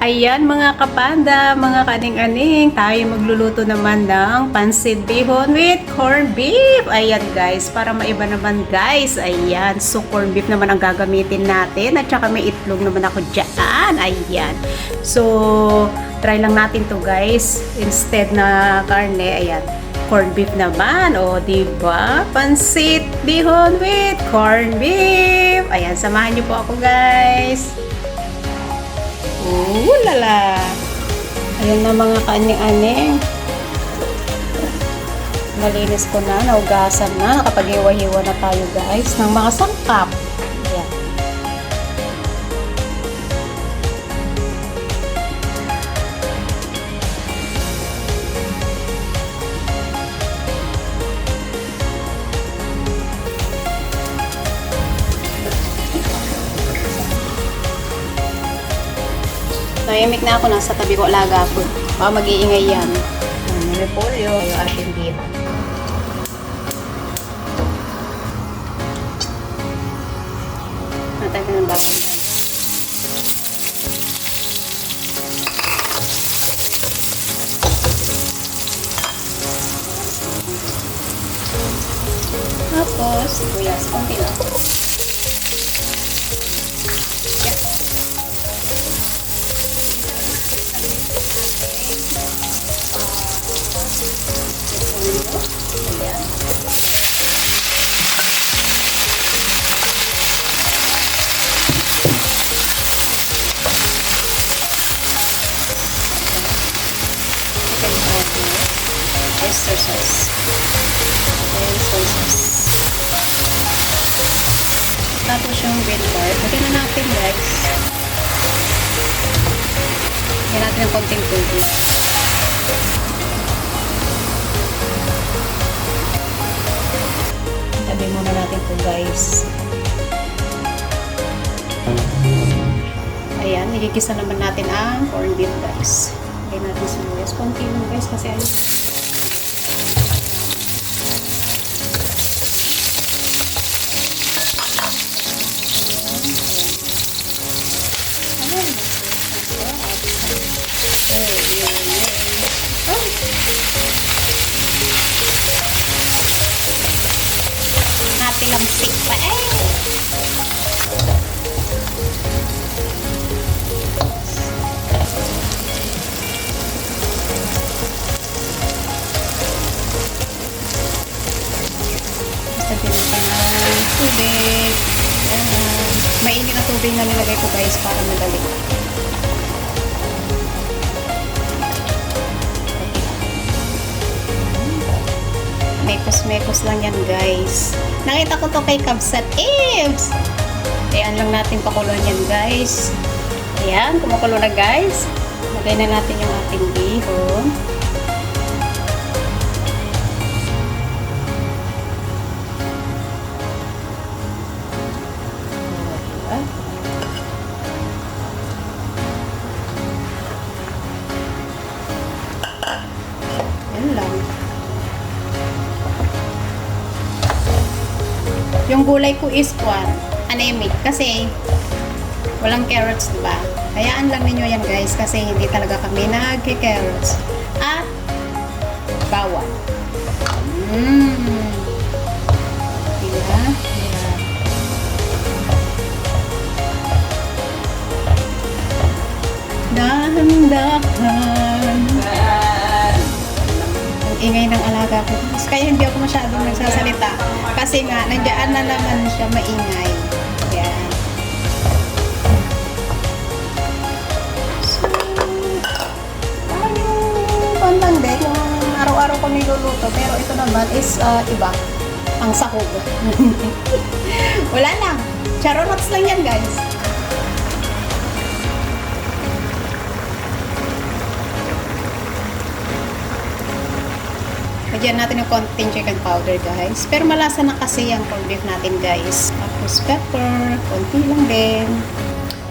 Ayan mga kapanda, mga kaning-aning, tayo magluluto naman ng pansit bihon with corned beef. Ayan guys, para maiba naman guys. Ayan, so corned beef naman ang gagamitin natin at saka may itlog naman ako dyan. Ayan. So, try lang natin to guys. Instead na karne, ayan, corned beef naman. O, diba? Pansit bihon with corned beef. Ayan, samahan niyo po ako guys. Lala! Ayan na mga kaanyang-anyang. Nalinis ko na, naugasan na, nakapag-iwa-hiwa na tayo guys ng mga sangkap. Ayan. Nahimik na ako, nasa tabi ko alaga ako. Baka mag-iingay yan. May polio, yung ating beef. Natay ng bakon. Tapos, sibuyas, konti lang. Oyster sauce and soy sauce. Tapos yung red part, lagyan na natin guys. Lagyan natin ng konting tubig. Tabi muna natin ito guys. Ayan, nagigisa naman natin ang corned beef guys. Lagyan natin sibuyas. Konti lang guys kasi ayun. Natilamsik pa eh. Basta pinata ng tubig. Mainit na tubig na nilagay ko guys para madali. Mekos lang yan guys. Nakita ko to kay Kabsat Eves. Ayan lang natin pakuluan yan guys. Ayan, kumukulo na guys. Lagay na natin yung ating bihon. Ayan lang. Yung gulay ko is anemic kasi walang carrots, diba? Hayaan lang ninyo yan guys kasi hindi talaga kami nag-carrots. At bawang. Diba? Dahan-dahan. Ingay ng alaga ko. Kaya hindi ako masyadong nagsasalita. Kasi nga, nandiyan na naman siya maingay. Yan. So, yung pandang din, yung araw-araw ko niluluto. Pero ito naman is iba. Ang sahog. Wala lang. Charonots lang yan guys. Lagyan natin yung konting chicken powder guys. Pero malasa na kasi yung corned beef natin guys. Tapos pepper, konti lang din.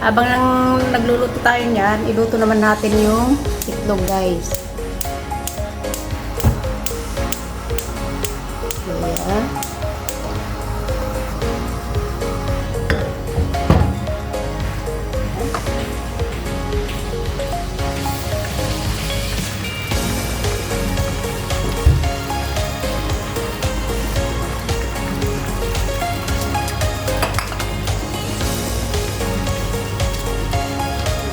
Habang nagluluto tayo niyan, iluto naman natin yung itlog guys. Ayan.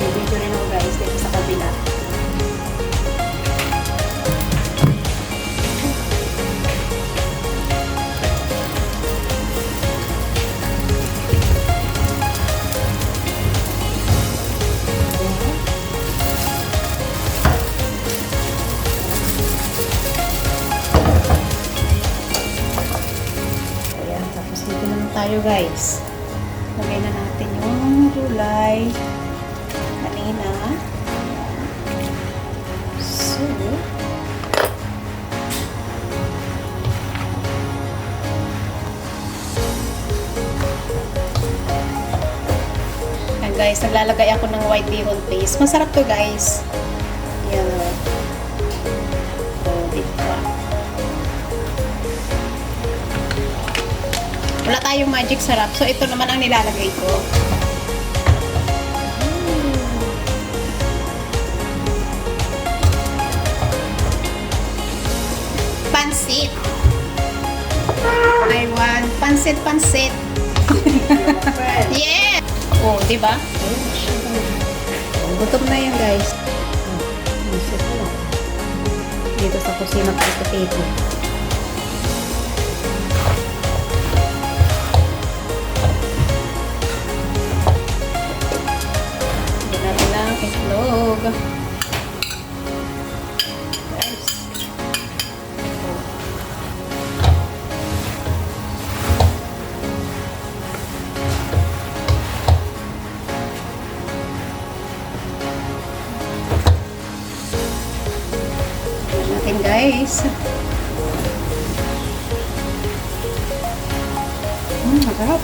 Video rin ako guys dito sa kabila. Ayan, tapos dito naman tayo guys. Lagay na natin yung gulay. Kanina. So, ayan guys, naglalagay ako ng white bihon paste. Masarap to guys. Yan o. Diba? Wala tayong magic sarap. So, ito naman ang nilalagay ko. Pansit. I want pansit. Yeah! Oh, di ba? Gutom na yan, guys. Dito sa kusina ko ito. Natin lang itlog. Guys. Natin guys. Masarap.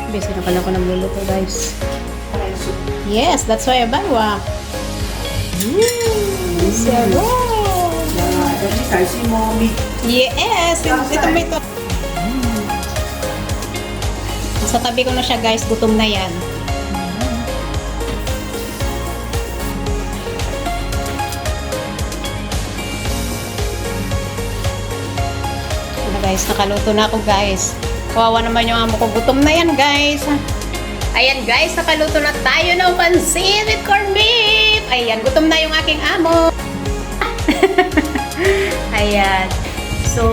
Busy na pala ako nagluluto guys. Yes, that's why I buy one. Yes, ito mo ito. Sa tabi ko na siya guys, gutom na yan. Ano guys, nakaluto na ako guys. Kawawa naman yung amo ko. Gutom na yan, guys. Ayan, guys. Nakaluto na tayo ng pansit with corned beef. Ayan, gutom na yung aking amo. Ayan. So,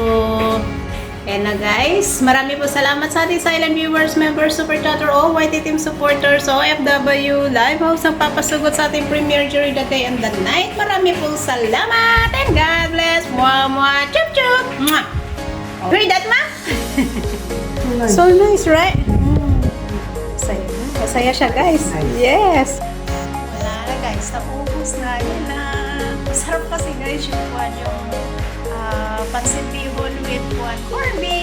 ayan na, guys. Marami po salamat sa ating silent viewers, members, super chatter, all white team supporters, OFW, live house ang papasugot sa ating premiere during the day and the night. Marami po salamat and God bless. Mwah, mwah, chup, chup. Mwah. Hear that, ma? So nice, right? Masaya na. Masaya siya, guys. Yes. Wala na, guys. Naubos na. Yan na. Masarap kasi, guys, yung pansit bihon with corned beef.